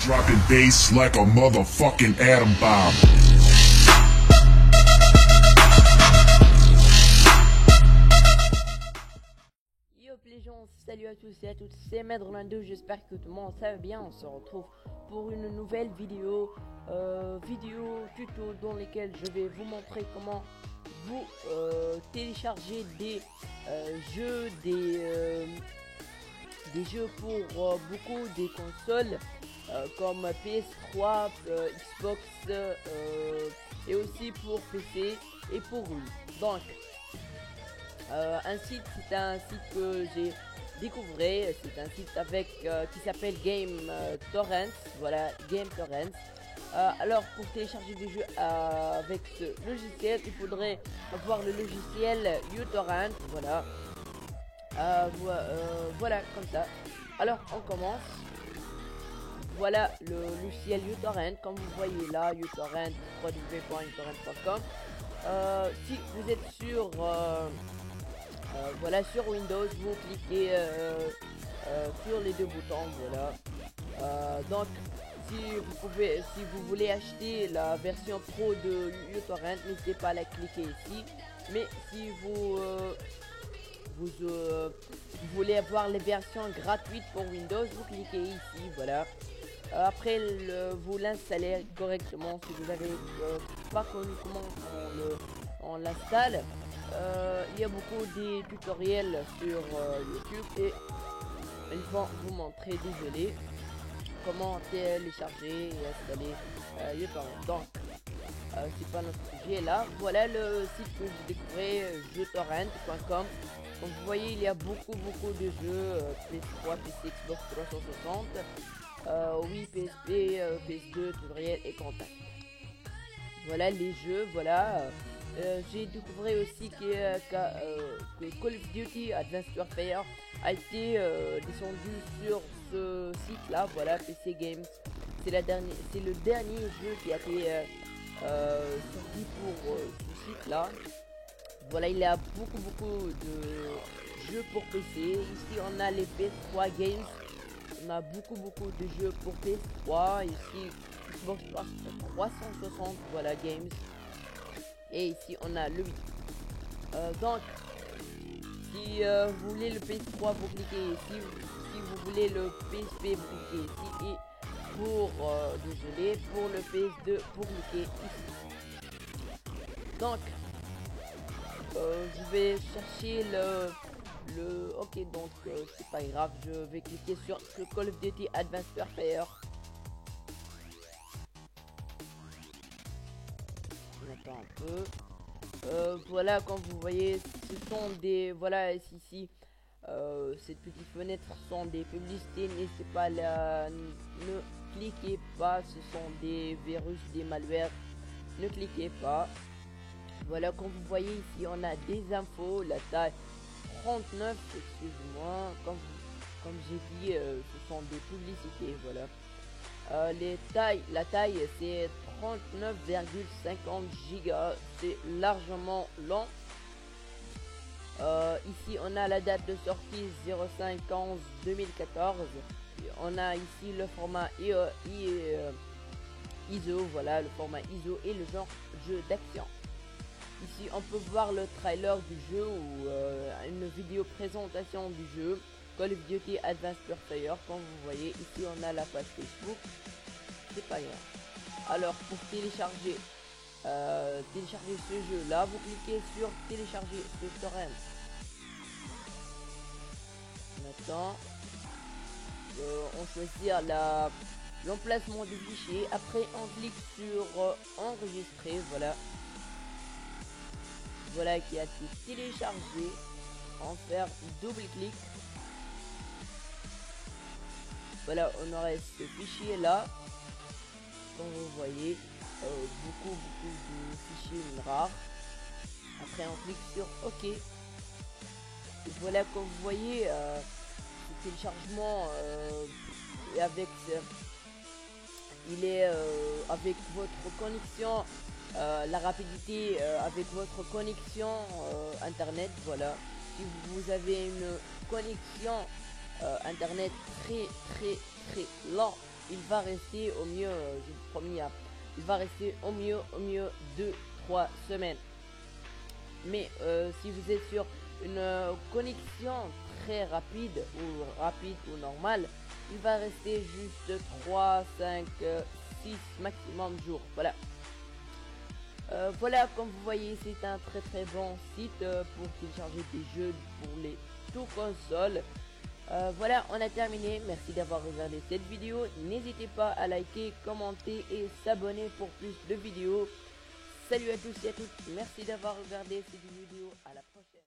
Dropping bass like a motherfucking atom bomb. Yo les gens, salut à tous et à toutes, c'est Med Rolando, j'espère que tout le monde ça va bien. On se retrouve pour une nouvelle vidéo tuto dans laquelle je vais vous montrer comment vous télécharger des jeux, des jeux pour beaucoup des consoles comme PS3, Xbox et aussi pour PC et pour Wii. Donc c'est un site que j'ai découvert, c'est un site avec qui s'appelle Game Torrents, voilà, Game Torrents. Alors pour télécharger des jeux avec ce logiciel, il faudrait avoir le logiciel uTorrent, voilà. Voilà, comme ça. Alors on commence. Voilà le logiciel uTorrent, comme vous voyez là, uTorrent, www.utorrent.com. Si vous êtes sur voilà, sur Windows, vous cliquez sur les deux boutons, voilà. Donc si vous voulez acheter la version pro de uTorrent, n'hésitez pas à la cliquer ici. Mais si vous voulez avoir les versions gratuites pour Windows, vous cliquez ici, voilà. Après vous l'installez correctement si vous n'avez pas connu comment on l'installe. Il y a beaucoup de tutoriels sur YouTube et ils vont vous montrer, désolé, comment télécharger et installer uTorrent. Donc c'est pas notre sujet là. Voilà le site que j'ai découvert, uTorrent.com. Comme vous voyez, il y a beaucoup de jeux PS3, PC, Xbox 360, oui, PSP, PS2, tutoriel et contact. Voilà les jeux, voilà. J'ai découvert aussi que Call of Duty Advanced Warfare a été descendu sur ce site là, voilà, PC Games. C'est le dernier jeu qui a été sorti pour ce site là. Voilà, il y a beaucoup de jeux pour PC. Ici on a les PS3 Games. On a beaucoup de jeux pour PS3. Ici Xbox 360, voilà, Games. Et ici on a le 8. Donc si vous voulez le PS3, vous cliquez ici. Si vous voulez le PSP, vous cliquez ici. Et pour désolé, pour le PS2, vous cliquez ici. Donc je vais chercher ok, donc c'est pas grave, je vais cliquer sur le Call of Duty Advanced Warfare. On attend un peu. Voilà, comme vous voyez, ce sont des, voilà, ici cette petite fenêtre sont des publicités. N'hésitez pas ne cliquez pas, ce sont des virus, des malwares, ne cliquez pas. Voilà, comme vous voyez ici, on a des infos, la taille 39, excusez-moi, comme j'ai dit, ce sont des publicités, voilà. La taille c'est 39,50 gigas, c'est largement long. Ici on a la date de sortie 05/11/2014. On a ici le format ISO, voilà, le format ISO et le genre jeu d'action. Ici on peut voir le trailer du jeu ou une vidéo présentation du jeu Call of Duty Advanced Warfare. Comme vous voyez ici on a la page Facebook, c'est pas grave. Alors pour télécharger ce jeu là, vous cliquez sur télécharger ce torrent. Maintenant on choisit l'emplacement du fichier. Après on clique sur enregistrer, voilà qui a été téléchargé. On fait double clic. Voilà, on aurait ce fichier là, comme vous voyez, beaucoup de fichiers rares. Après on clique sur OK. Et voilà, comme vous voyez, le téléchargement il est avec votre connexion, la rapidité avec votre connexion internet. Voilà, si vous avez une connexion internet très lent, il va rester au mieux, je vous promets, il va rester au mieux 2-3 semaines. Mais si vous êtes sur une connexion très rapide ou normale, il va rester juste 3, 5, 6 maximum jours. Voilà. Voilà, comme vous voyez, c'est un très bon site pour télécharger des jeux pour les tout consoles. Voilà, on a terminé. Merci d'avoir regardé cette vidéo. N'hésitez pas à liker, commenter et s'abonner pour plus de vidéos. Salut à tous et à toutes. Merci d'avoir regardé cette vidéo. À la prochaine.